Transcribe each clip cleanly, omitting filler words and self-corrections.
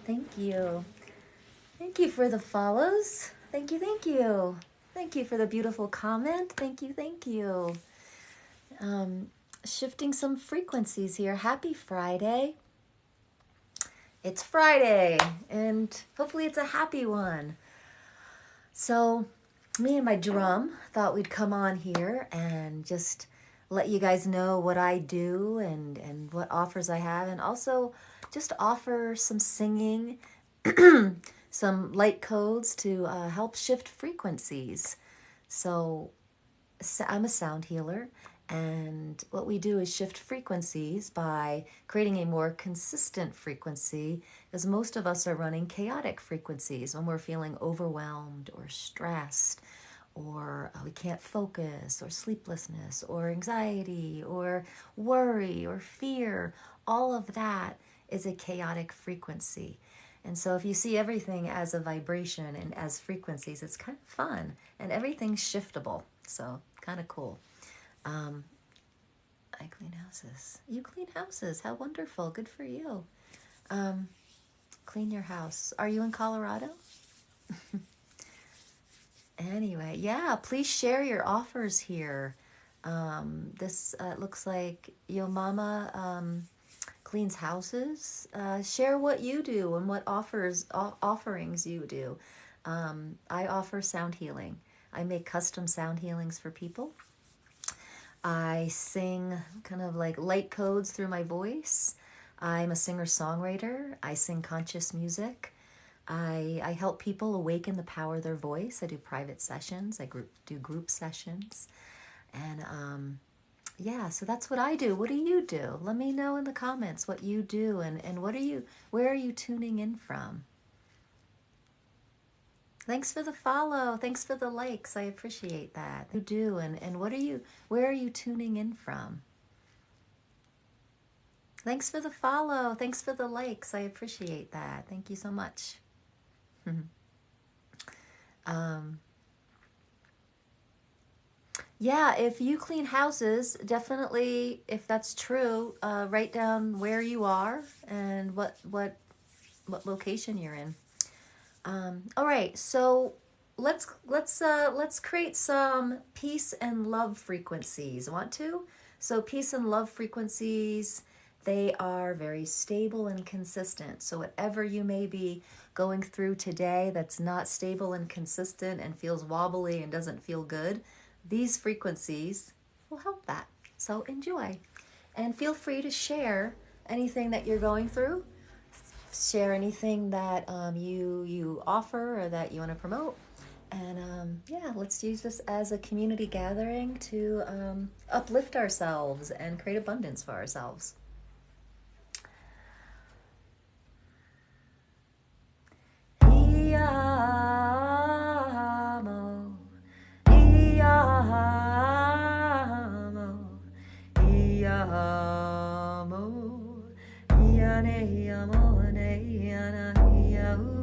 Thank you. Thank you for the follows. Thank you, thank you. Thank you for the beautiful comment. Thank you, thank you. Shifting some frequencies here. Happy Friday. It's Friday, and hopefully it's a happy one. So me and my drum thought we'd come on here and just let you guys know what I do and what offers I have, and also just offer some singing, some light codes to help shift frequencies. So I'm a sound healer, and what we do is shift frequencies by creating a more consistent frequency, because most of us are running chaotic frequencies when we're feeling overwhelmed or stressed, or we can't focus, or sleeplessness, or anxiety, or worry, or fear. All of that is a chaotic frequency. And so if you see everything as a vibration and as frequencies, it's kind of fun, and everything's shiftable. So kind of cool. I clean houses. You clean houses. How wonderful. Good for you. Clean your house. Are you in Colorado? Anyway, yeah, please share your offers here. This looks like Yo Mama cleans houses. Share what you do and what offerings you do. I offer sound healing. I make custom sound healings for people. I sing kind of like light codes through my voice. I'm a singer-songwriter. I sing conscious music. I help people awaken the power of their voice. I do private sessions. I do group sessions. And yeah, so that's what I do. What do you do? Let me know in the comments what you do, and where are you tuning in from? Thanks for the follow. Thanks for the likes. I appreciate that. You do, and where are you tuning in from? Thanks for the follow. Thanks for the likes. I appreciate that. Thank you so much. Yeah, if you clean houses, definitely, if that's true, write down where you are and what location you're in. All right, so let's create some peace and love frequencies. Want to? So peace and love frequencies, they are very stable and consistent. So whatever you may be going through today that's not stable and consistent and feels wobbly and doesn't feel good, these frequencies will help that. So enjoy, and feel free to share anything that you're going through. Share anything that you offer or that you want to promote. And yeah, let's use this as a community gathering to uplift ourselves and create abundance for ourselves. Iyamo, iyamo, iyamo, iyane, iyamo, ne, iyana, iyahu.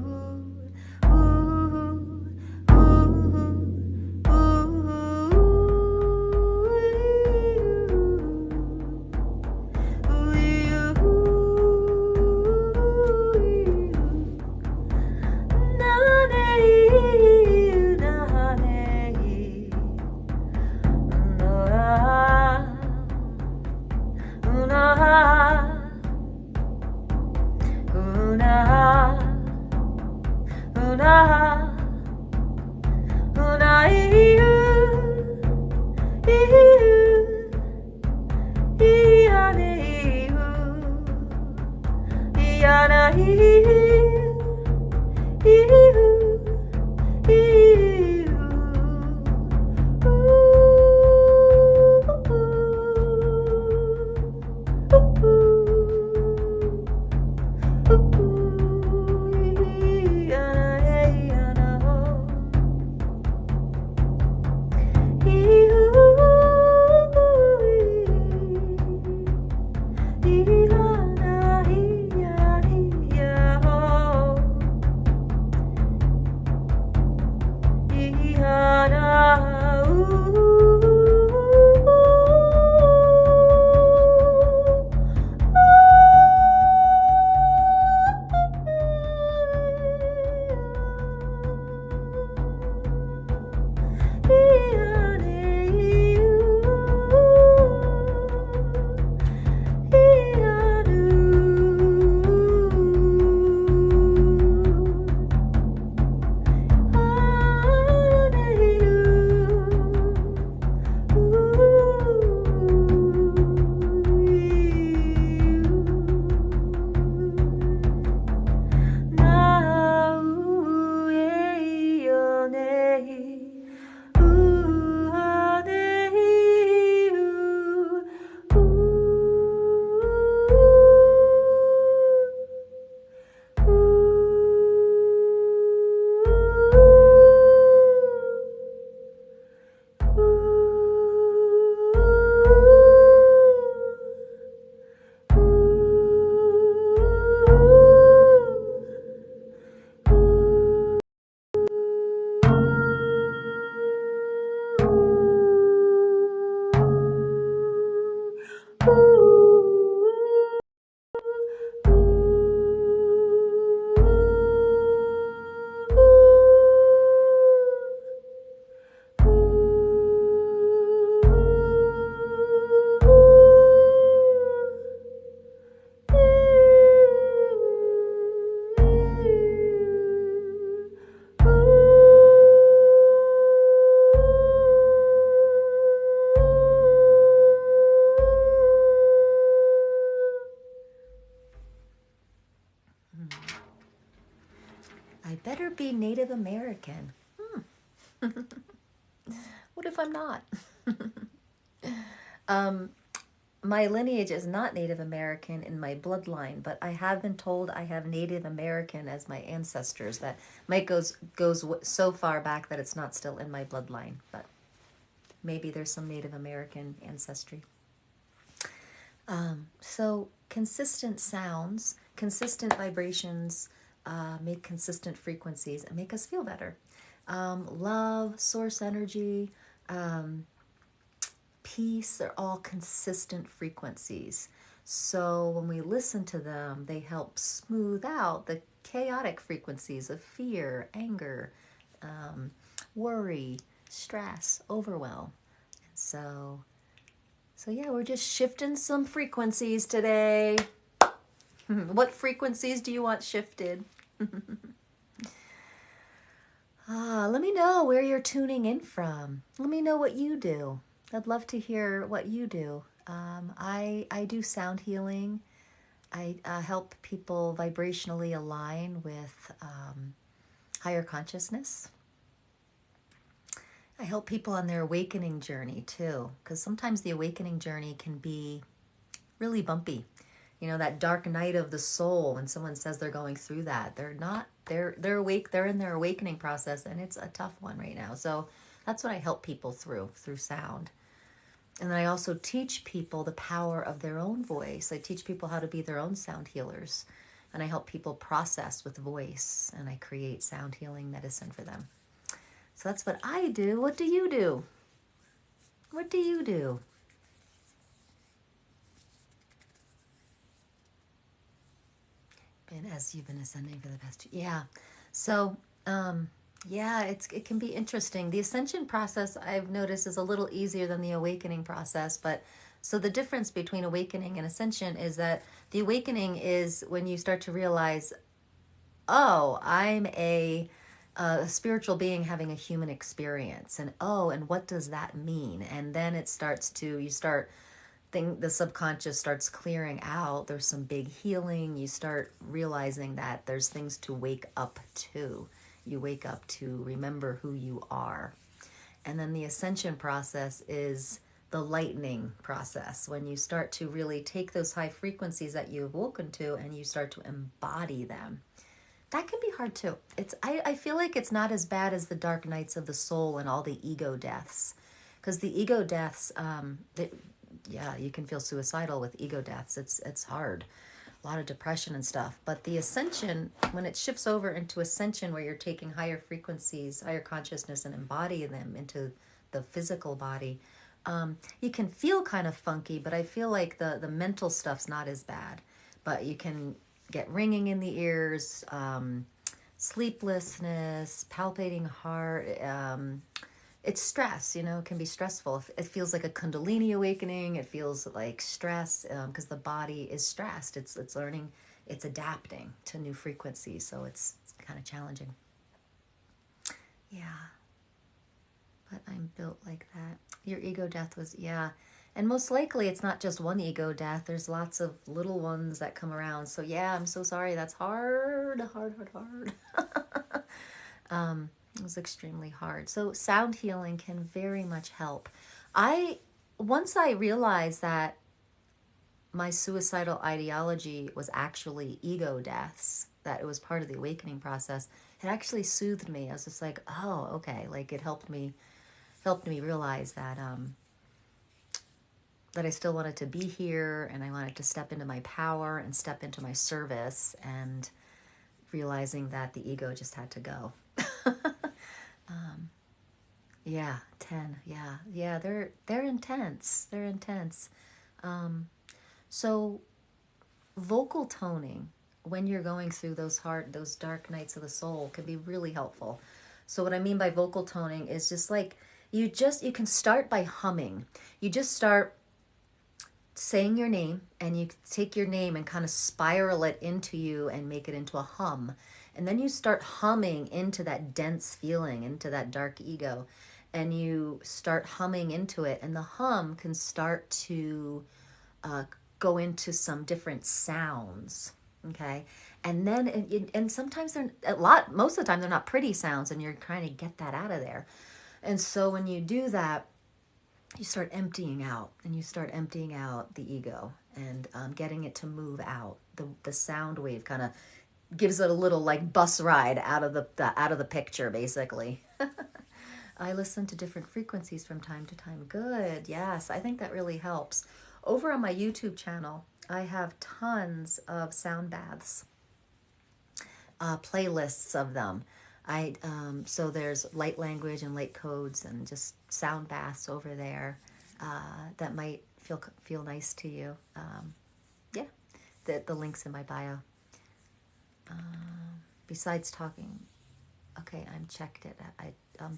I better be Native American. What if I'm not? My lineage is not Native American in my bloodline, but I have been told I have Native American as my ancestors. That might goes so far back that it's not still in my bloodline, but maybe there's some Native American ancestry. So consistent sounds, consistent vibrations, make consistent frequencies and make us feel better. Love, source energy, peace, they're all consistent frequencies. So when we listen to them, they help smooth out the chaotic frequencies of fear, anger, worry, stress, overwhelm. And so yeah, we're just shifting some frequencies today. What frequencies do you want shifted? Let me know where you're tuning in from. Let me know what you do. I'd love to hear what you do. I do sound healing. I help people vibrationally align with higher consciousness. I help people on their awakening journey too, because sometimes the awakening journey can be really bumpy. You know, that dark night of the soul, when someone says they're going through that, they're awake, they're in their awakening process, and it's a tough one right now. So that's what I help people through sound. And then I also teach people the power of their own voice. I teach people how to be their own sound healers. And I help people process with voice, and I create sound healing medicine for them. So that's what I do. What do you do? What do you do? And as you've been ascending for the past 2, yeah. So, yeah, it can be interesting. The ascension process, I've noticed, is a little easier than the awakening process. But so the difference between awakening and ascension is that the awakening is when you start to realize, oh, I'm a spiritual being having a human experience, and what does that mean? And then it starts to, the subconscious starts clearing out. There's some big healing. You start realizing that there's things to wake up to. You wake up to remember who you are. And then the ascension process is the lightening process, when you start to really take those high frequencies that you've woken to and you start to embody them. That can be hard too. I feel like it's not as bad as the dark nights of the soul and all the ego deaths. Because the ego deaths, you can feel suicidal with ego deaths. It's hard. A lot of depression and stuff. But the ascension, when it shifts over into ascension, where you're taking higher frequencies, higher consciousness, and embodying them into the physical body, you can feel kind of funky, but I feel like the mental stuff's not as bad. But you can get ringing in the ears, sleeplessness, palpitating heart. It's stress, it can be stressful. It feels like a Kundalini awakening. It feels like stress because the body is stressed. It's learning, it's adapting to new frequencies. So it's kind of challenging. Yeah. But I'm built like that. Your ego death was, yeah. And most likely it's not just one ego death. There's lots of little ones that come around. So yeah, I'm so sorry. That's hard. It was extremely hard. So sound healing can very much help. Once I realized that my suicidal ideology was actually ego deaths, that it was part of the awakening process, it actually soothed me. I was just like, oh, okay. Like it helped me realize that that I still wanted to be here, and I wanted to step into my power and step into my service, and realizing that the ego just had to go. Yeah, 10. Yeah, they're intense. They're intense. So vocal toning when you're going through those dark nights of the soul can be really helpful. So what I mean by vocal toning is just like you can start by humming. You just start saying your name, and you take your name and kind of spiral it into you and make it into a hum. And then you start humming into that dense feeling, into that dark ego. And you start humming into it. And the hum can start to go into some different sounds. Okay? And then, and sometimes most of the time they're not pretty sounds, and you're trying to get that out of there. And so when you do that, you start emptying out, and you start emptying out the ego, and getting it to move out. The sound wave kind of gives it a little like bus ride out of the picture, basically. I listen to different frequencies from time to time. Good. Yes, I think that really helps. Over on my YouTube channel, I have tons of sound baths, playlists of them. So there's light language and light codes and just sound baths over there that might feel nice to you. Yeah, the link's in my bio. Besides talking, okay, I'm checked it.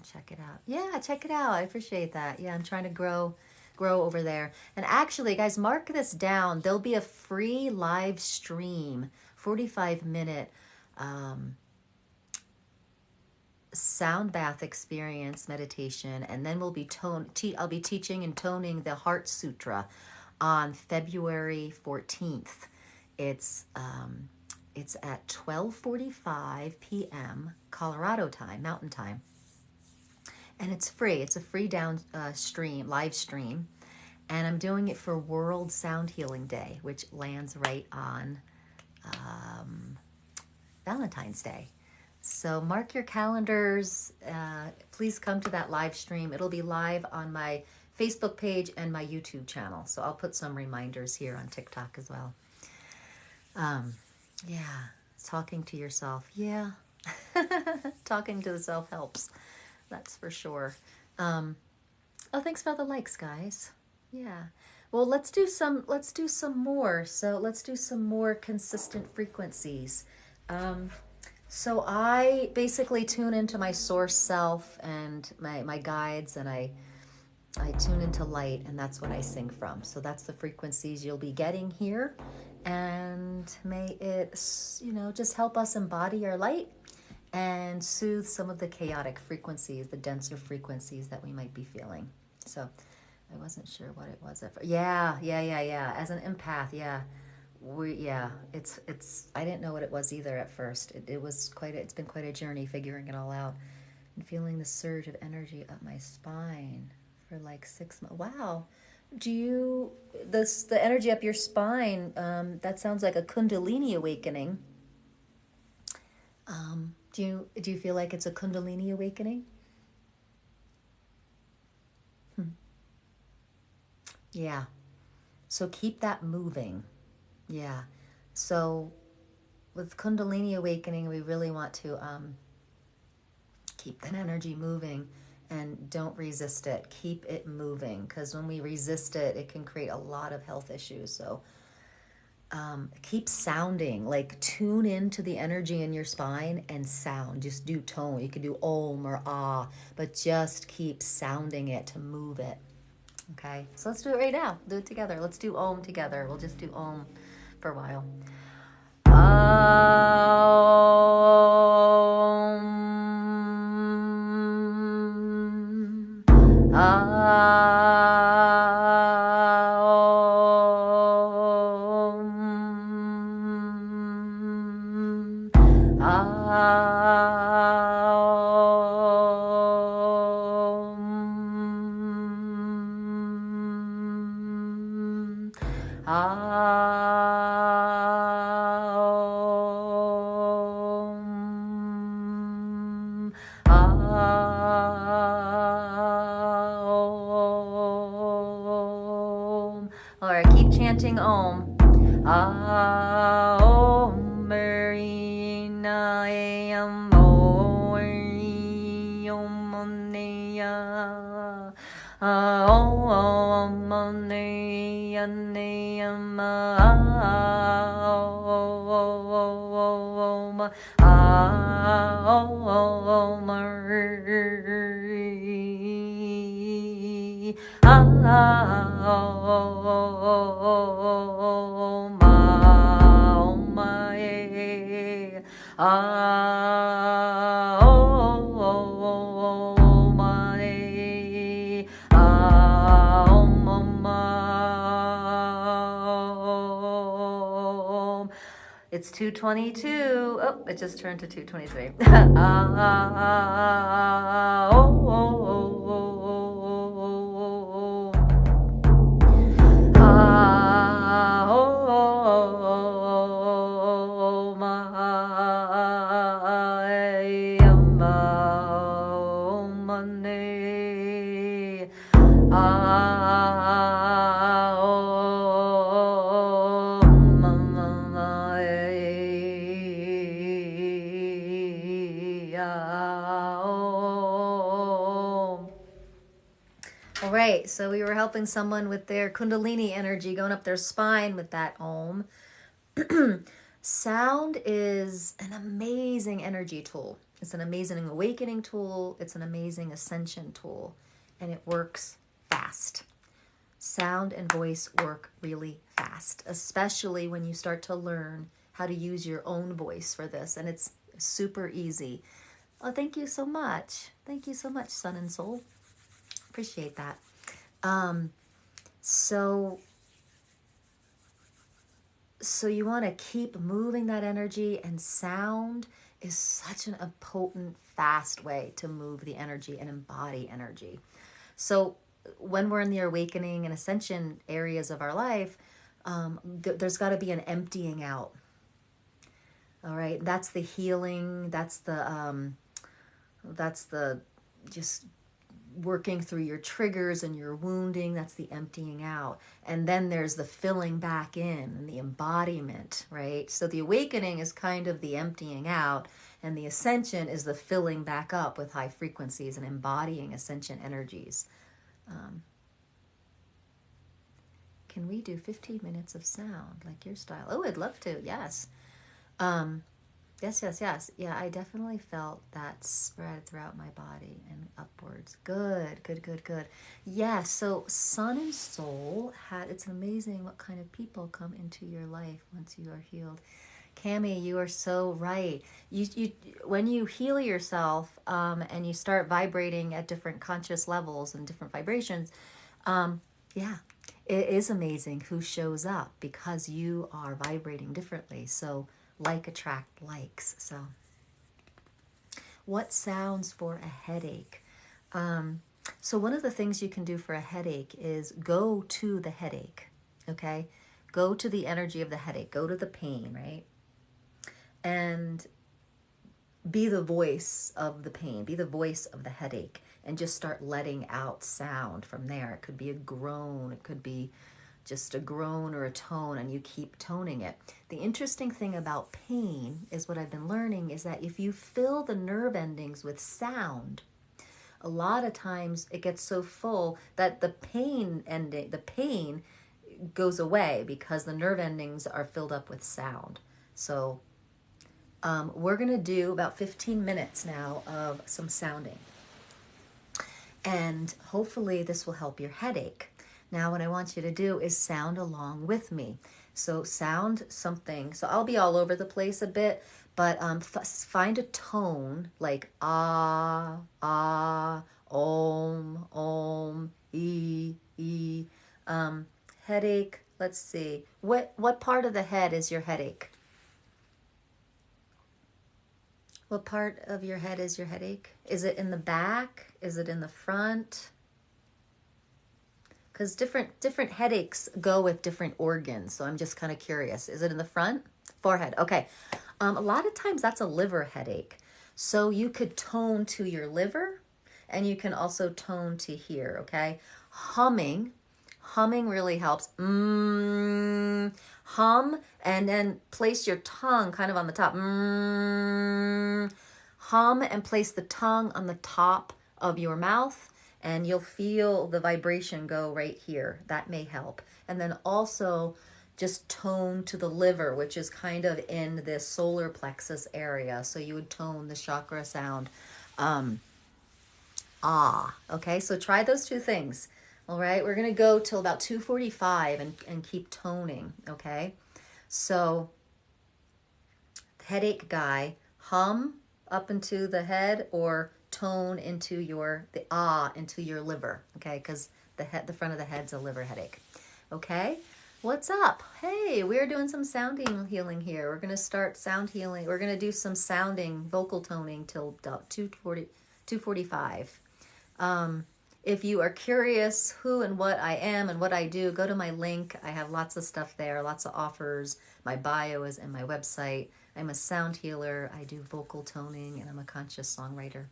Check it out. Yeah, check it out. I appreciate that. Yeah, I'm trying to grow over there. And actually, guys, mark this down. There'll be a free live stream, 45-minute sound bath experience meditation, and then we'll be I'll be teaching and toning the Heart Sutra on February 14th. It's at 12:45 p.m. Colorado time, Mountain Time. And it's free. It's a free live stream. And I'm doing it for World Sound Healing Day, which lands right on Valentine's Day. So mark your calendars. Please come to that live stream. It'll be live on my Facebook page and my YouTube channel. So I'll put some reminders here on TikTok as well. Yeah, talking to yourself. Yeah, talking to the self helps. That's for sure. Oh, thanks for all the likes, guys. Yeah. Well, let's do some more. So let's do some more consistent frequencies. So I basically tune into my source self and my guides, and I tune into light, and that's what I sing from. So that's the frequencies you'll be getting here. And may it, just help us embody our light and soothe some of the chaotic frequencies, the denser frequencies that we might be feeling. So I wasn't sure what it was at first. Yeah. As an empath, it's I didn't know what it was either at first. It's been quite a journey figuring it all out and feeling the surge of energy up my spine for like 6 months. Wow. The energy up your spine, that sounds like a Kundalini awakening. Do you feel like it's a Kundalini awakening? Yeah. So keep that moving. Yeah. So with Kundalini awakening, we really want to keep that energy moving and don't resist it. Keep it moving, because when we resist it, it can create a lot of health issues. So keep sounding, like tune into the energy in your spine and sound. Just do tone. You can do om or ah, but just keep sounding it to move it. Okay, so let's do it right now. Do it together. Let's do om together. We'll just do om for a while. Or keep chanting om. Om Marina Am Om Monia Om Monia Name It's 2:22. Oh, it just turned to 2:23. Ah, ah, ah, oh, oh, oh, oh, oh, oh, oh. Ah, oh, oh, oh, oh, my, oh, money. Ah, oh, mama, oh. All right, so we were helping someone with their Kundalini energy going up their spine with that Om. Sound is an amazing energy tool. It's an amazing awakening tool. It's an amazing ascension tool. And it works fast. Sound and voice work really fast, especially when you start to learn how to use your own voice for this. And it's super easy. Oh, thank you so much. Thank you so much, Sun and Soul. Appreciate that. So you want to keep moving that energy, and sound is such a potent, fast way to move the energy and embody energy. So when we're in the awakening and ascension areas of our life, there's got to be an emptying out. All right, that's the healing. That's the just working through your triggers and your wounding. That's the emptying out. And then there's the filling back in and the embodiment, right? So the awakening is kind of the emptying out, and the ascension is the filling back up with high frequencies and embodying ascension energies. Can we do 15 minutes of sound like your style? Oh, I'd love to. Yes. Yes. Yeah, I definitely felt that spread throughout my body and upwards. Good. Yeah, so Sun and Soul it's amazing what kind of people come into your life once you are healed. Cami, you are so right. You when you heal yourself and you start vibrating at different conscious levels and different vibrations, yeah, it is amazing who shows up because you are vibrating differently. So like attract likes. So what sounds for a headache? So one of the things you can do for a headache is go to the headache, okay? Go to the energy of the headache. Go to the pain, right? And be the voice of the pain. Be the voice of the headache. And just start letting out sound from there. It could be a groan. It could be just a groan or a tone, and you keep toning it. The interesting thing about pain is what I've been learning is that if you fill the nerve endings with sound, a lot of times it gets so full that the pain goes away because the nerve endings are filled up with sound. So we're going to do about 15 minutes now of some sounding. And hopefully this will help your headache. Now what I want you to do is sound along with me. So sound something. So I'll be all over the place a bit, but find a tone like ah, ah, om, e. Headache, let's see. What part of the head is your headache? What part of your head is your headache? Is it in the back? Is it in the front? Because different headaches go with different organs. So I'm just kind of curious. Is it in the front? Forehead. Okay. A lot of times that's a liver headache. So you could tone to your liver, and you can also tone to here, okay? Humming really helps. Hum, and then place your tongue kind of on the top. Hum and place the tongue on the top of your mouth, and you'll feel the vibration go right here. That may help. And then also just tone to the liver, which is kind of in this solar plexus area. So you would tone the chakra sound. Okay, so try those two things. All right, we're going to go till about 2:45 and keep toning, okay? So headache guy, hum up into the head or tone into into your liver, okay? Because the front of the head's a liver headache, okay? What's up? Hey, we're doing some sounding healing here. We're going to start sound healing. We're going to do some sounding, vocal toning till 2:45. If you are curious who and what I am and what I do, go to my link. I have lots of stuff there, lots of offers. My bio is in my website. I'm a sound healer. I do vocal toning, and I'm a conscious songwriter.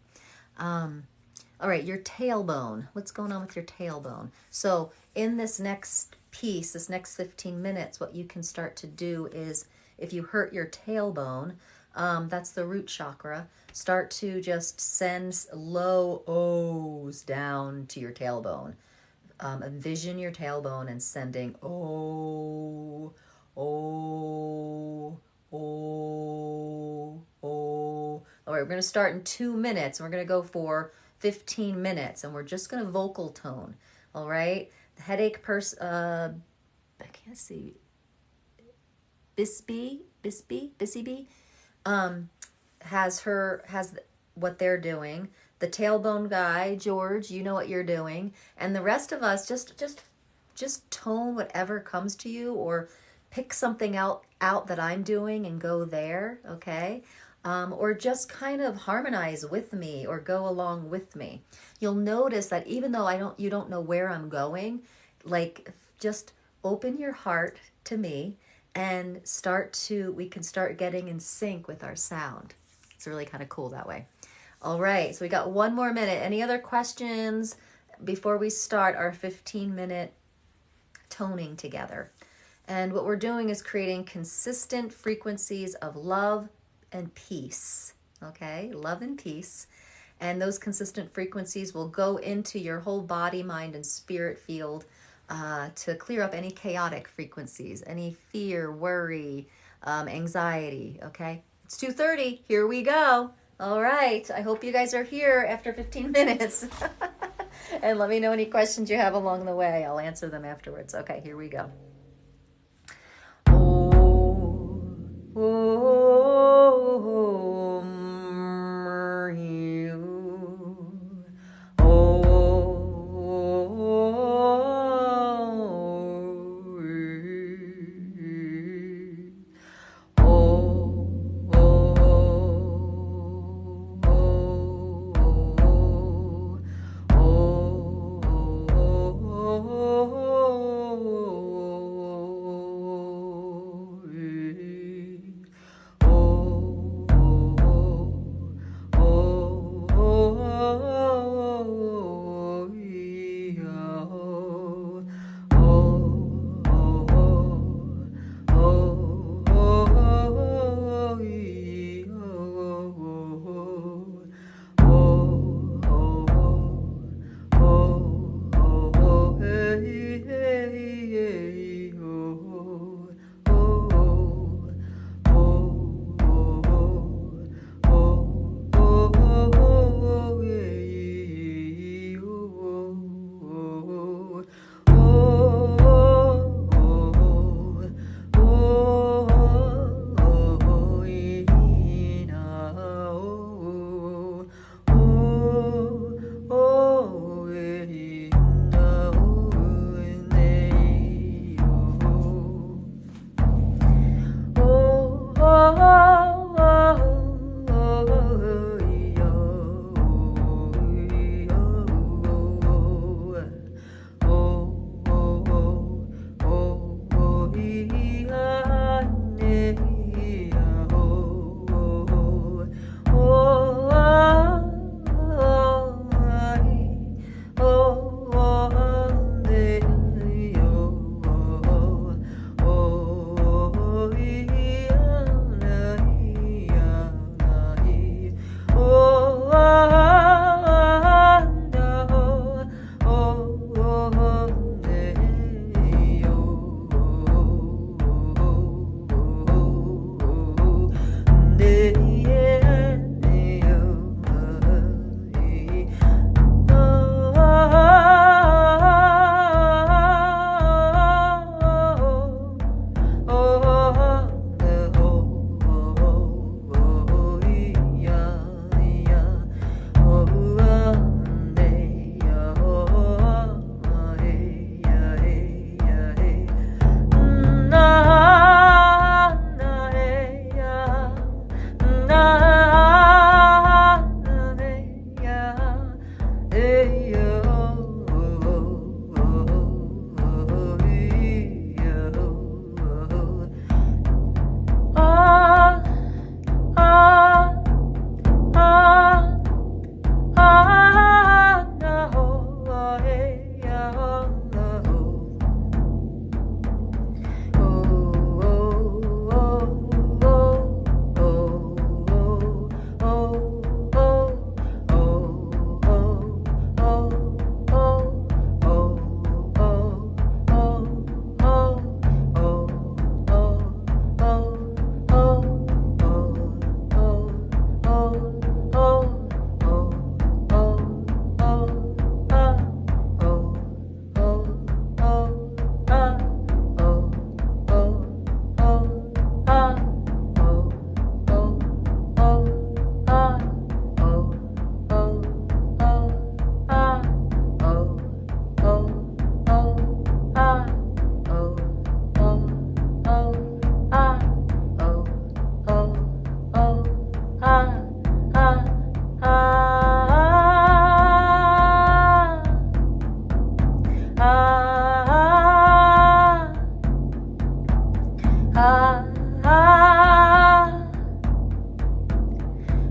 All right, your tailbone. What's going on with your tailbone? So in this next piece, this next 15 minutes, what you can start to do is, if you hurt your tailbone, that's the root chakra, start to just send low O's down to your tailbone. Envision your tailbone and sending oh, oh, oh, oh. All right, we're going to start in 2 minutes, and we're going to go for 15 minutes, and we're just going to vocal tone. All right, the headache person, I can't see, Bisbee, has what they're doing. The tailbone guy, George, you know what you're doing, and the rest of us just tone whatever comes to you, or pick something out that I'm doing and go there, okay? Or just kind of harmonize with me or go along with me. You'll notice that even though you don't know where I'm going, like, just open your heart to me and we can start getting in sync with our sound. It's really kind of cool that way. All right, so we got 1 more minute. Any other questions before we start our 15-minute toning together? And what we're doing is creating consistent frequencies of love and peace, okay? Love and peace. And those consistent frequencies will go into your whole body, mind, and spirit field to clear up any chaotic frequencies, any fear, worry, anxiety, okay? It's 2:30. Here we go. All right. I hope you guys are here after 15 minutes. And let me know any questions you have along the way. I'll answer them afterwards. Okay, here we go.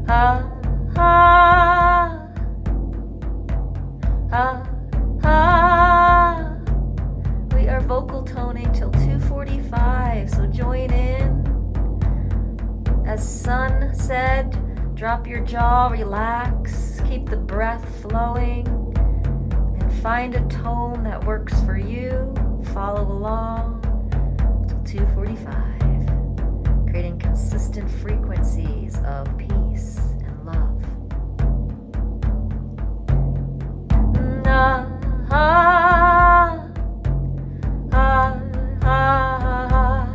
ah, ah, ah, ah. We are vocal toning till 2:45, so join in. As Sun said, drop your jaw, relax, keep the breath flowing, and find a tone that works for you. Follow along till 2:45, creating consistent frequencies of peace and love. Ah, ah, ah, ah, ah.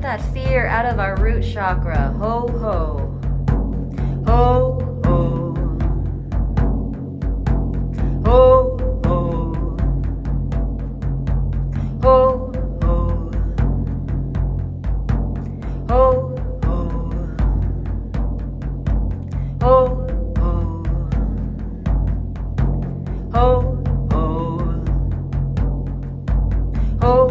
That fear out of our root chakra. Ho, ho. Ho, ho. Ho, ho. Ho, ho. Ho, ho. Ho, ho. Ho, ho. Ho.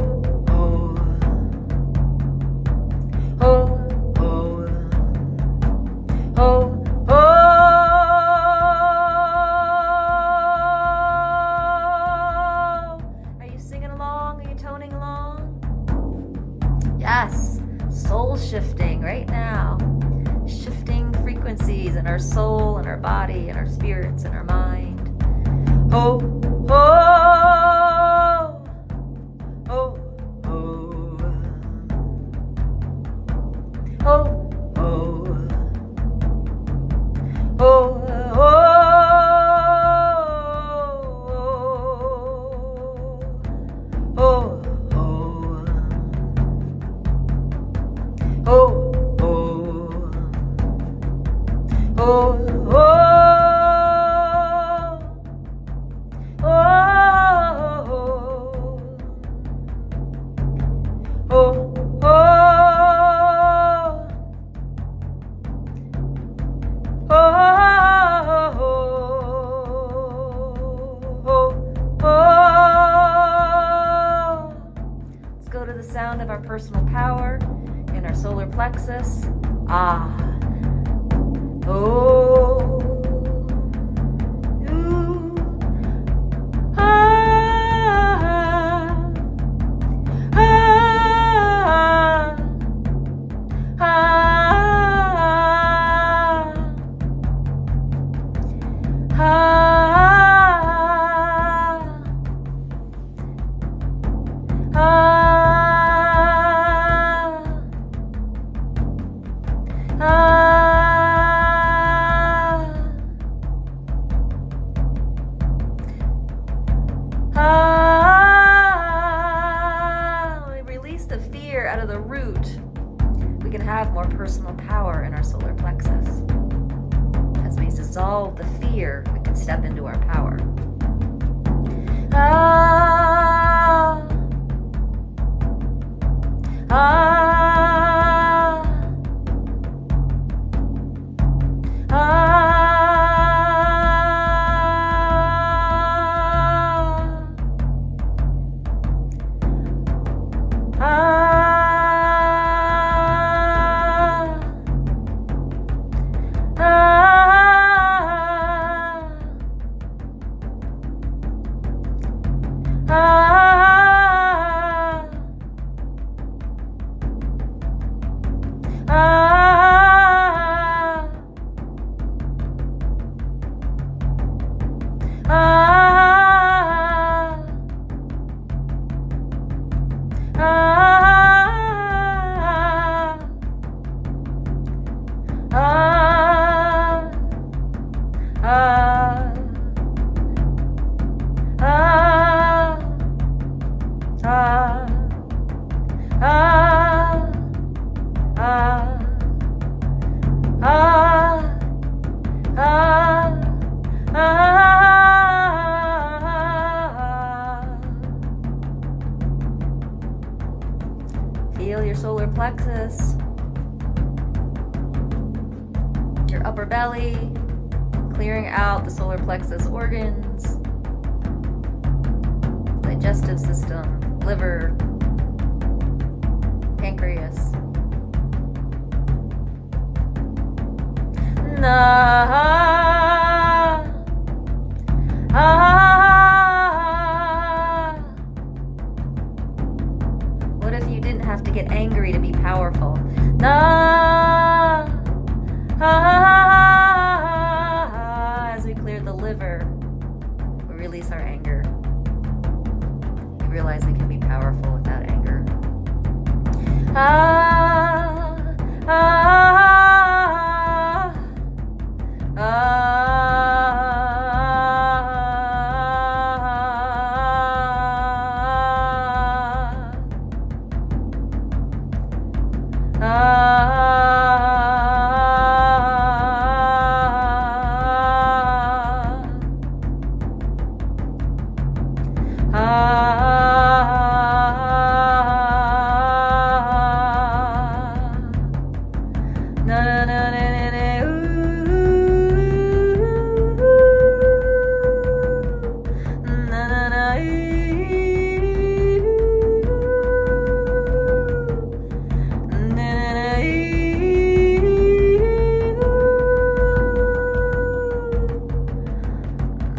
Yes, soul shifting right now. Shifting frequencies in our soul and our body and our spirits and our mind. Ho, ho, ho, ho, ho, ho, ho, ho. Sound of our personal power in our solar plexus. Ah. Oh. Ooh. Ah. Ah. Ah. Ah. Ah. We release the fear out of the root. We can have more personal power in our solar plexus. As we dissolve the fear, we can step into our power. Ah. Feel your solar plexus, your upper belly, clearing out the solar plexus organs, digestive system, liver, pancreas. What if you didn't have to get angry to be powerful? As we clear the liver, we release our anger. We realize we can be powerful without anger.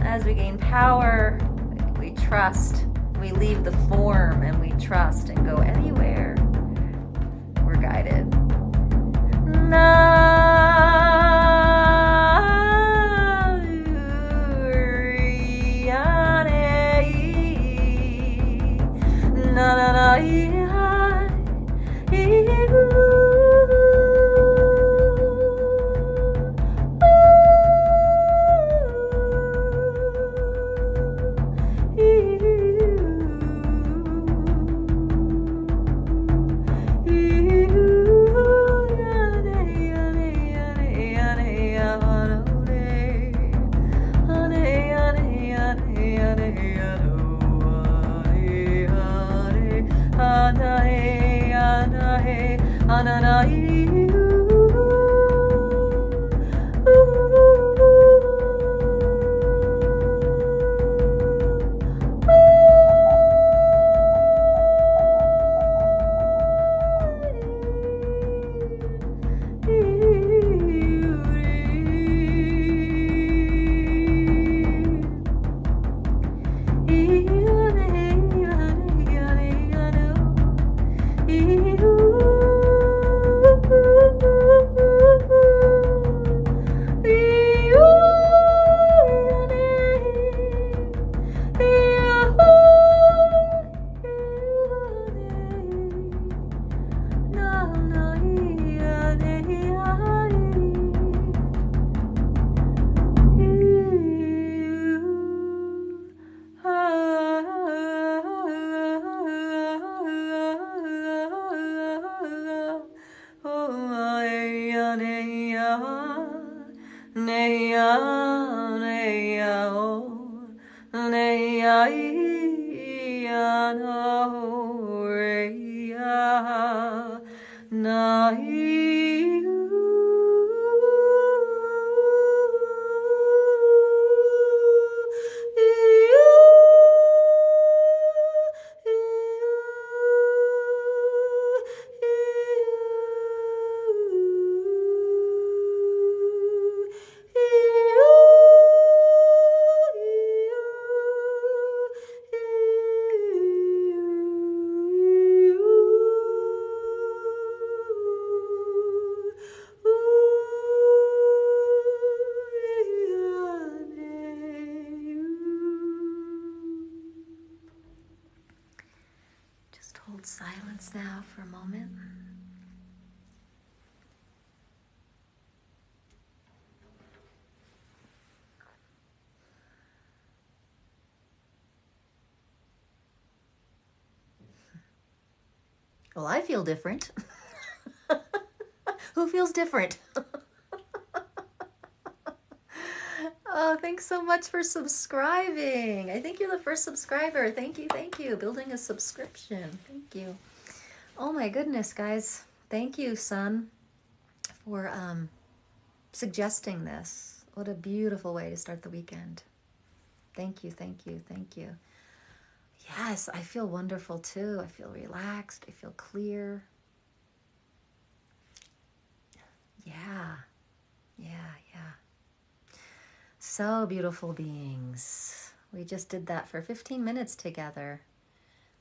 As we gain power, we trust. We leave the form and we trust and go anywhere we're guided. Na Just hold silence now for a moment. Well, I feel different. Who feels different? Oh, thanks so much for subscribing. I think you're the first subscriber. Thank you, thank you. Building a subscription. Thank you. Oh my goodness, guys. Thank you, son, for suggesting this. What a beautiful way to start the weekend. Thank you, thank you, thank you. Yes, I feel wonderful too. I feel relaxed. I feel clear. Yeah, yeah, yeah. So beautiful beings. We just did that for 15 minutes together.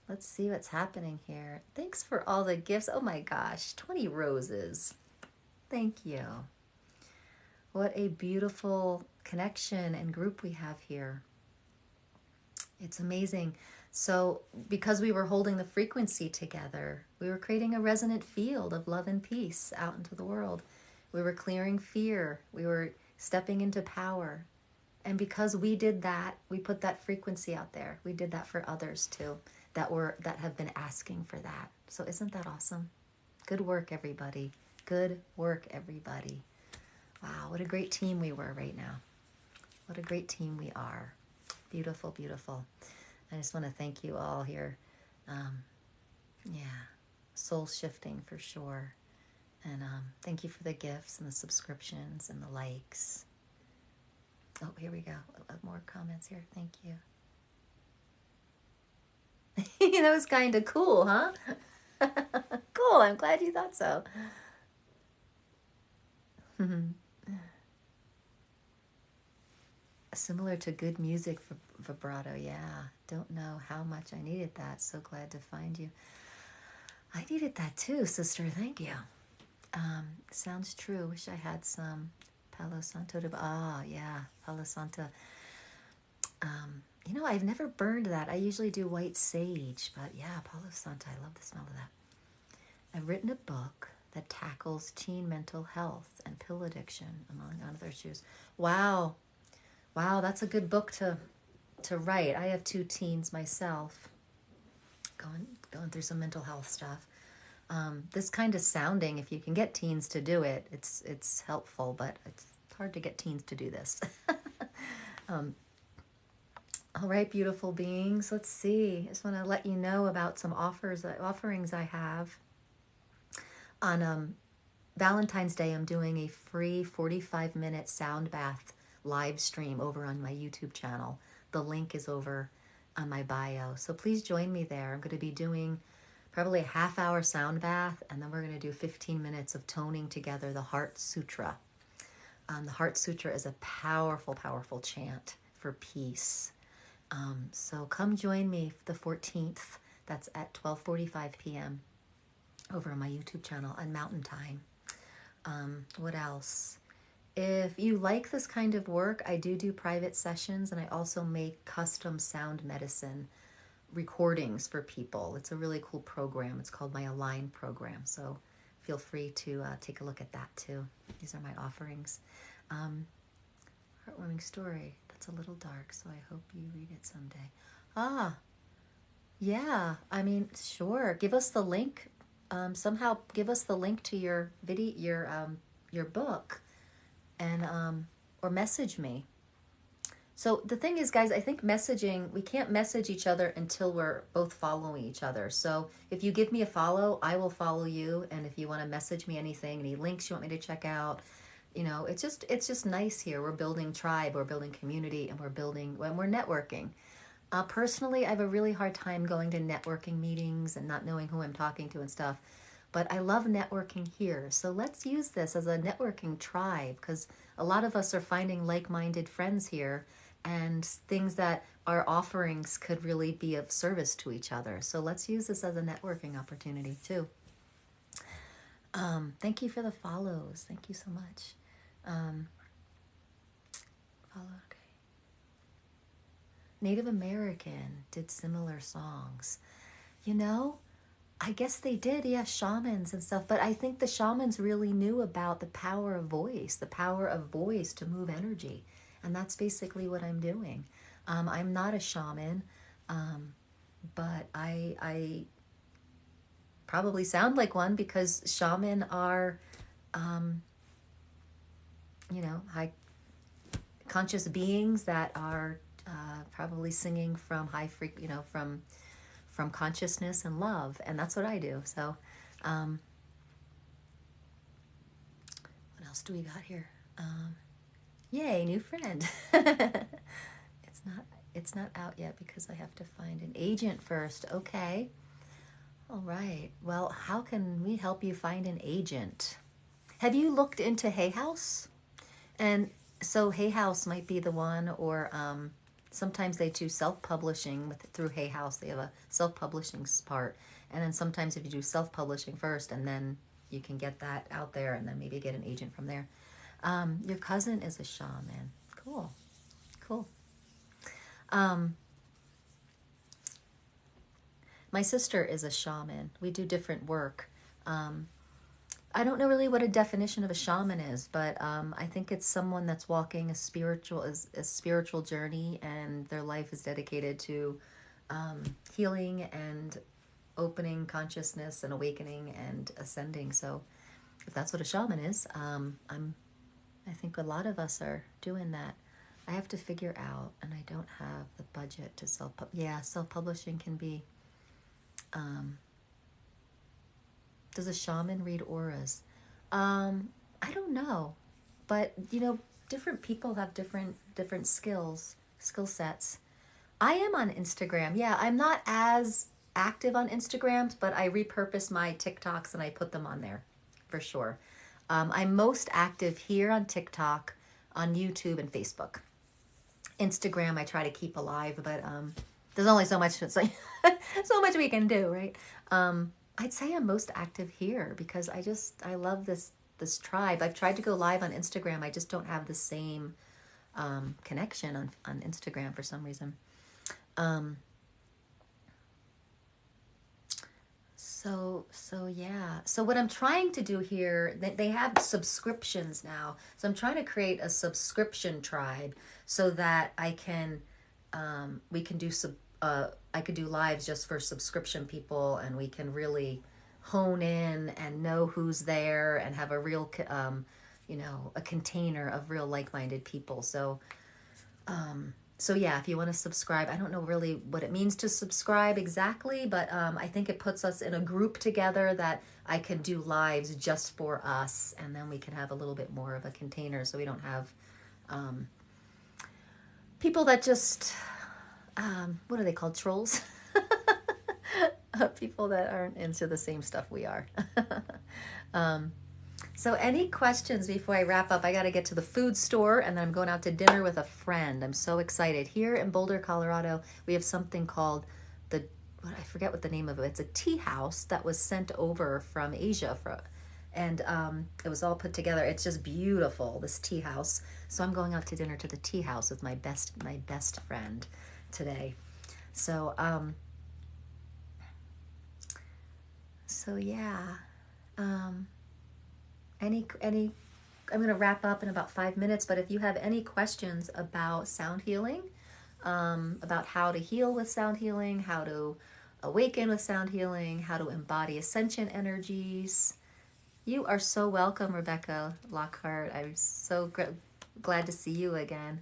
Let's see what's happening here. Thanks for all the gifts. Oh my gosh, 20 roses. Thank you. What a beautiful connection and group we have here. It's amazing. So because we were holding the frequency together, we were creating a resonant field of love and peace out into the world. We were clearing fear. We were stepping into power. And because we did that, we put that frequency out there. We did that for others too, that have been asking for that. So isn't that awesome? Good work, everybody. Good work, everybody. Wow, what a great team we were right now. What a great team we are. Beautiful, beautiful. I just want to thank you all here. Yeah, soul shifting for sure. And thank you for the gifts and the subscriptions and the likes. Oh, here we go. More comments here. Thank you. That was kind of cool, huh? Cool. I'm glad you thought so. Similar to good music for vibrato. Yeah. Don't know how much I needed that. So glad to find you. I needed that too, sister. Thank you. Sounds true. Wish I had some Palo Santo. Yeah. Palo Santo. You know, I've never burned that. I usually do white sage, but yeah, Palo Santo. I love the smell of that. I've written a book that tackles teen mental health and pill addiction, among other issues. Wow. Wow, that's a good book to write. I have 2 teens myself, going through some mental health stuff. This kind of sounding, if you can get teens to do it, it's helpful, but it's hard to get teens to do this. All right, beautiful beings. Let's see. I just want to let you know about some offerings I have. On Valentine's Day, I'm doing a free 45-minute sound bath live stream over on my YouTube channel. The link is over on my bio. So please join me there. I'm going to be doing probably a half-hour sound bath, and then we're going to do 15 minutes of toning together the Heart Sutra. The Heart Sutra is a powerful, powerful chant for peace. So come join me the 14th. That's at 12:45 p.m. over on my YouTube channel on Mountain Time. What else? If you like this kind of work, I do private sessions, and I also make custom sound medicine recordings for people. It's a really cool program. It's called my Align program. So feel free to take a look at that too. These are my offerings. Heartwarming story. That's a little dark, so I hope you read it someday. Yeah. I mean, sure. Give us the link. Somehow give us the link to your video, your book, and or message me. So the thing is, guys, I think messaging, we can't message each other until we're both following each other. So if you give me a follow, I will follow you. And if you want to message me anything, any links you want me to check out, you know, it's just nice here. We're building tribe, we're building community, and we're networking. Personally, I have a really hard time going to networking meetings and not knowing who I'm talking to and stuff. But I love networking here. So let's use this as a networking tribe, because a lot of us are finding like-minded friends here, and things that our offerings could really be of service to each other. So let's use this as a networking opportunity too. Thank you for the follows. Thank you so much. Follow, okay. Native American did similar songs. You know, I guess they did, yeah, shamans and stuff. But I think the shamans really knew about the power of voice to move energy. And that's basically what I'm doing. I'm not a shaman, but I probably sound like one, because shaman are, high conscious beings that are probably singing from from consciousness and love, and that's what I do. So, what else do we got here? Yay, new friend. It's not out yet because I have to find an agent first. Okay. All right. Well, how can we help you find an agent? Have you looked into Hay House? And so Hay House might be the one, or sometimes they do self-publishing through Hay House. They have a self-publishing part. And then sometimes if you do self-publishing first, and then you can get that out there, and then maybe get an agent from there. Your cousin is a shaman. Cool. Cool. My sister is a shaman. We do different work. I don't know really what a definition of a shaman is, but I think it's someone that's walking a spiritual journey, and their life is dedicated to healing and opening consciousness and awakening and ascending. So if that's what a shaman is, I think a lot of us are doing that. I have to figure out, and I don't have the budget to self-publishing can be. Does a shaman read auras? I don't know, but different people have different skill sets. I am on Instagram. Yeah, I'm not as active on Instagram, but I repurpose my TikToks and I put them on there for sure. I'm most active here on TikTok, on YouTube, and Facebook. Instagram I try to keep alive, but there's only so much so much we can do, right? I'd say I'm most active here because I love this tribe. I've tried to go live on Instagram. I just don't have the same connection on Instagram for some reason. So yeah. So what I'm trying to do here, they have subscriptions now. So I'm trying to create a subscription tribe so that I can, we can do I could do lives just for subscription people, and we can really hone in and know who's there and have a real, a container of real like-minded people. So yeah, if you want to subscribe, I don't know really what it means to subscribe exactly, but I think it puts us in a group together that I can do lives just for us, and then we can have a little bit more of a container, so we don't have people that just, what are they called, trolls? People that aren't into the same stuff we are. So any questions before I wrap up? I got to get to the food store, and then I'm going out to dinner with a friend. I'm so excited. Here in Boulder, Colorado, we have something called I forget what the name of it. It's a tea house that was sent over from Asia, and it was all put together. It's just beautiful, this tea house. So I'm going out to dinner to the tea house with my best friend today. So yeah. Any I'm going to wrap up in about 5 minutes, but if you have any questions about sound healing, about how to heal with sound healing, how to awaken with sound healing, how to embody ascension energies, you are so welcome, Rebecca Lockhart. I'm so glad to see you again.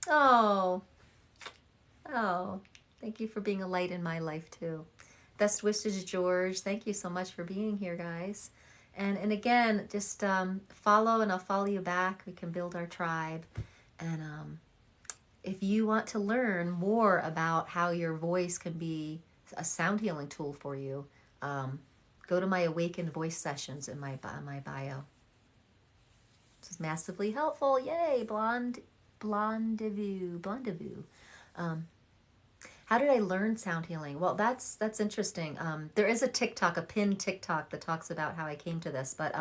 Oh, oh, thank you for being a light in my life too. Best wishes, George. Thank you so much for being here, guys. And again, just follow and I'll follow you back. We can build our tribe. And if you want to learn more about how your voice can be a sound healing tool for you, go to my Awakened Voice sessions in my bio. This is massively helpful. Yay, blondevue. How did I learn sound healing? Well, that's interesting. There is a TikTok, a pinned TikTok that talks about how I came to this, but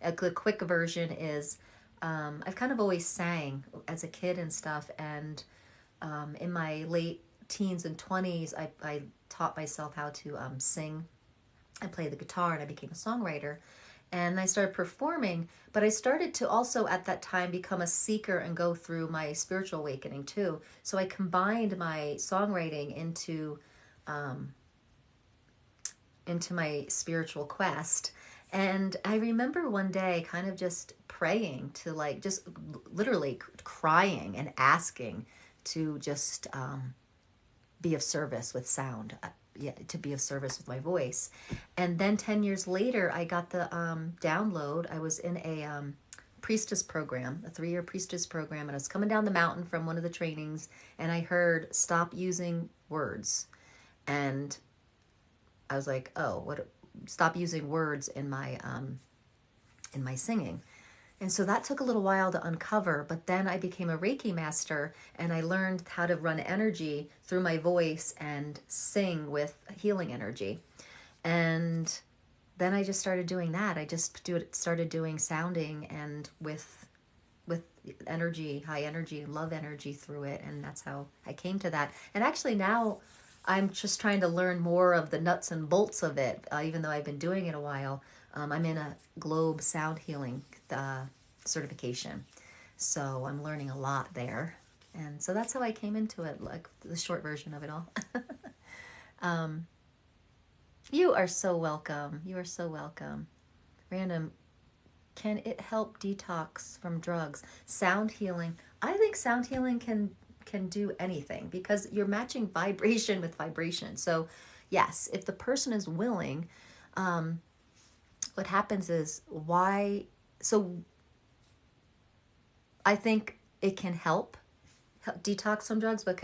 a quick version is I've kind of always sang as a kid and stuff, and in my late teens and 20s, I taught myself how to sing. I played the guitar and I became a songwriter. And I started performing, but I started to also at that time become a seeker and go through my spiritual awakening too. So I combined my songwriting into my spiritual quest. And I remember one day kind of just praying to like just literally crying and asking to just be of service with sound, yeah, to be of service with my voice. And then 10 years later, I got the download. I was in a priestess program, a 3-year priestess program, and I was coming down the mountain from one of the trainings, and I heard stop using words. And I was like, oh, what? Stop using words in my singing. And so that took a little while to uncover, but then I became a Reiki master and I learned how to run energy through my voice and sing with healing energy. And then I just started doing that. I just started doing sounding and with energy, high energy, love energy through it, and that's how I came to that. And actually now I'm just trying to learn more of the nuts and bolts of it, even though I've been doing it a while. I'm in a Globe Sound Healing certification, so I'm learning a lot there. And so that's how I came into it, like the short version of it all. You are so welcome. You are so welcome. Random, can it help detox from drugs? Sound healing. I think sound healing can do anything because you're matching vibration with vibration. So yes, if the person is willing, what happens is I think it can help detox from drugs, but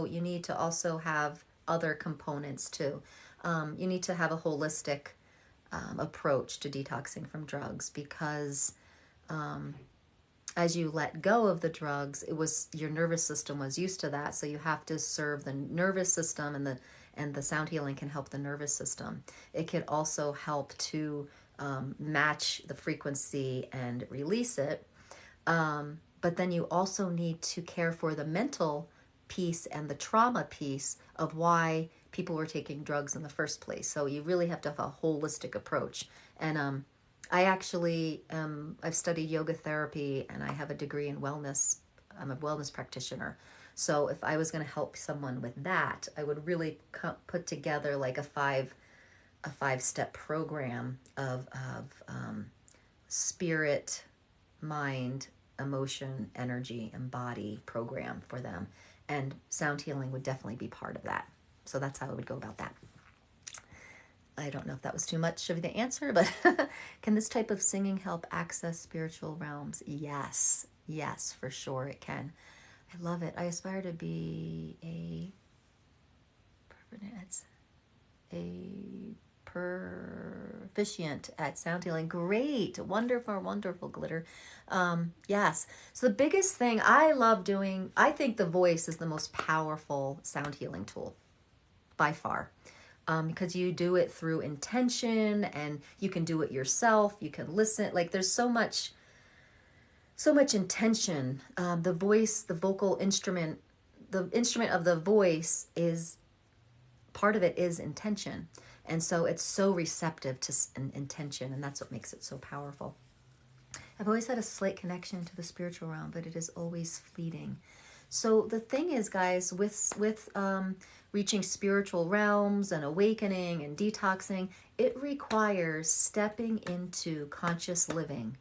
you need to also have other components too. You need to have a holistic approach to detoxing from drugs because as you let go of the drugs, your nervous system was used to that, so you have to serve the nervous system, and the sound healing can help the nervous system. It can also help to match the frequency and release it. But then you also need to care for the mental piece and the trauma piece of why people were taking drugs in the first place. So you really have to have a holistic approach. And I actually, I've studied yoga therapy and I have a degree in wellness. I'm a wellness practitioner. So if I was going to help someone with that, I would really put together like a 5-step program of spirit, mind, emotion, energy, and body program for them. And sound healing would definitely be part of that. So that's how I would go about that. I don't know if that was too much of the answer, but can this type of singing help access spiritual realms? Yes, for sure it can. I love it. I aspire to be a proficient at sound healing. Great, wonderful, Glitter. Yes. So the biggest thing I love doing, I think the voice is the most powerful sound healing tool by far. Because you do it through intention and you can do it yourself. You can listen. Like there's so much intention. The voice, the vocal instrument, the instrument of the voice is part of it is intention. And so it's so receptive to intention, and that's what makes it so powerful. I've always had a slight connection to the spiritual realm, but it is always fleeting. So the thing is, guys, with reaching spiritual realms and awakening and detoxing, it requires stepping into conscious living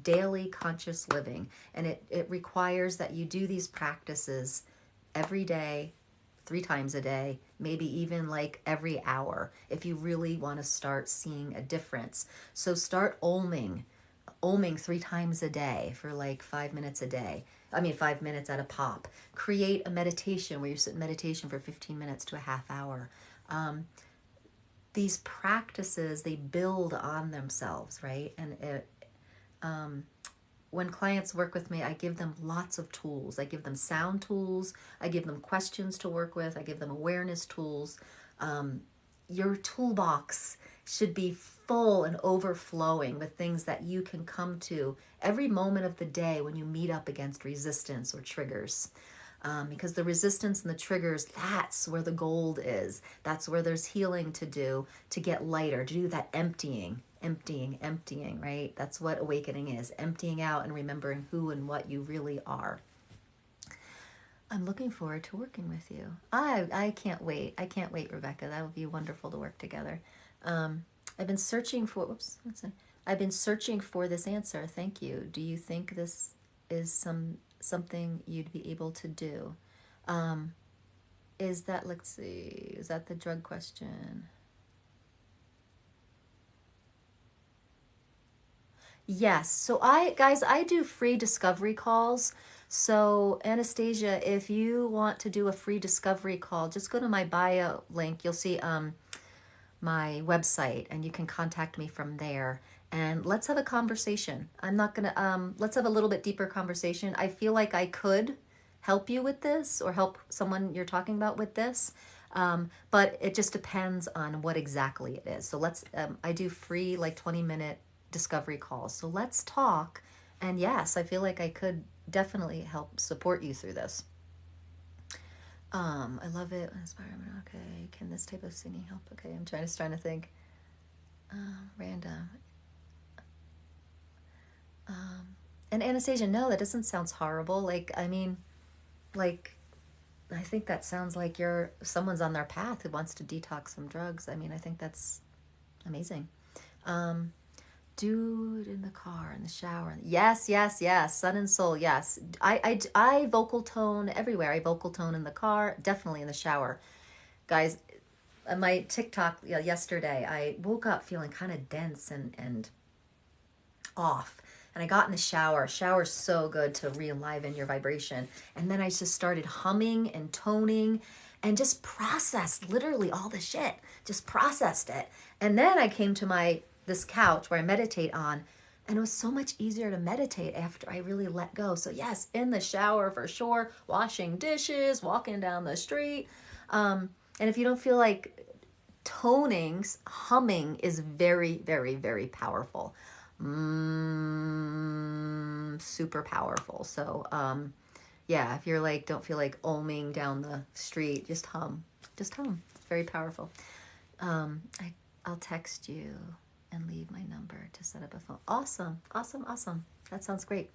daily conscious living. And it requires that you do these practices every day, 3 times a day, maybe even like every hour, if you really want to start seeing a difference. So start oming 3 times a day for like 5 minutes a day. 5 minutes at a pop. Create a meditation where you sit in meditation for 15 minutes to a half hour. These practices, they build on themselves, right? And when clients work with me, I give them lots of tools. I give them sound tools. I give them questions to work with. I give them awareness tools. Your toolbox should be full and overflowing with things that you can come to every moment of the day when you meet up against resistance or triggers. Because the resistance and the triggers, that's where the gold is. That's where there's healing to do, to get lighter, to do that emptying, right? That's what awakening is, emptying out and remembering who and what you really are. I'm looking forward to working with you. I can't wait. I can't wait, Rebecca. That would be wonderful to work together. I've been searching for, I've been searching for this answer. Thank you. Do you think this is something you'd be able to do? Is that, let's see, is that the drug question? Yes. So I do free discovery calls. So Anastasia, if you want to do a free discovery call, just go to my bio link. You'll see my website and you can contact me from there. And let's have a conversation. I'm not gonna, let's have a little bit deeper conversation. I feel like I could help you with this or help someone you're talking about with this. But it just depends on what exactly it is. So let's, I do free like 20-minute discovery calls. So let's talk. And yes, I feel like I could definitely help support you through this. I love it. Okay. Can this type of singing help? Okay. I'm trying to think. Random. And Anastasia, no, that doesn't sound horrible. Like, I think that sounds like someone's on their path who wants to detox from drugs. I think that's amazing. Dude in the car, in the shower. Yes. Sun and soul. Yes. I vocal tone everywhere. I vocal tone in the car, definitely in the shower. Guys, on my TikTok yesterday, I woke up feeling kind of dense and off. And I got in the shower. Shower's so good to re-enliven your vibration. And then I just started humming and toning and just processed literally all the shit. Just processed it. And then I came to this couch where I meditate on, and it was so much easier to meditate after I really let go. So yes, in the shower for sure, washing dishes, walking down the street. And if you don't feel like toning, humming is very, very, very powerful. Super powerful. So yeah, if you're like, don't feel like oming down the street, just hum. It's very powerful. I'll text you and leave my number to set up a phone. Awesome. That sounds great.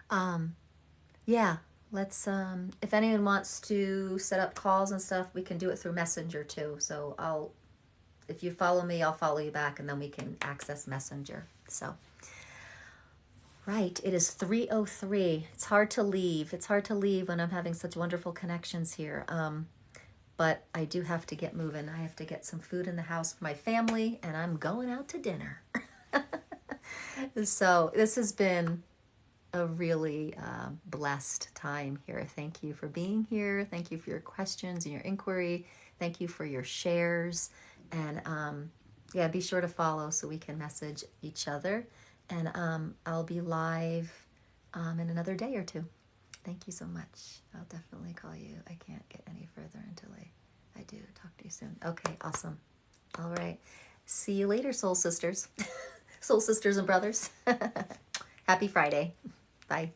Yeah, let's, if anyone wants to set up calls and stuff, we can do it through Messenger too. So if you follow me, I'll follow you back, and then we can access Messenger. So, right, it is 3:03. It's hard to leave. When I'm having such wonderful connections here. But I do have to get moving. I have to get some food in the house for my family, and I'm going out to dinner. So this has been a really blessed time here. Thank you for being here. Thank you for your questions and your inquiry. Thank you for your shares. And yeah, be sure to follow so we can message each other. And I'll be live in another day or two. Thank you so much. I'll definitely call you. I can't get any further until I do. Talk to you soon. Okay, awesome. All right. See you later, soul sisters. Soul sisters and brothers. Happy Friday. Bye.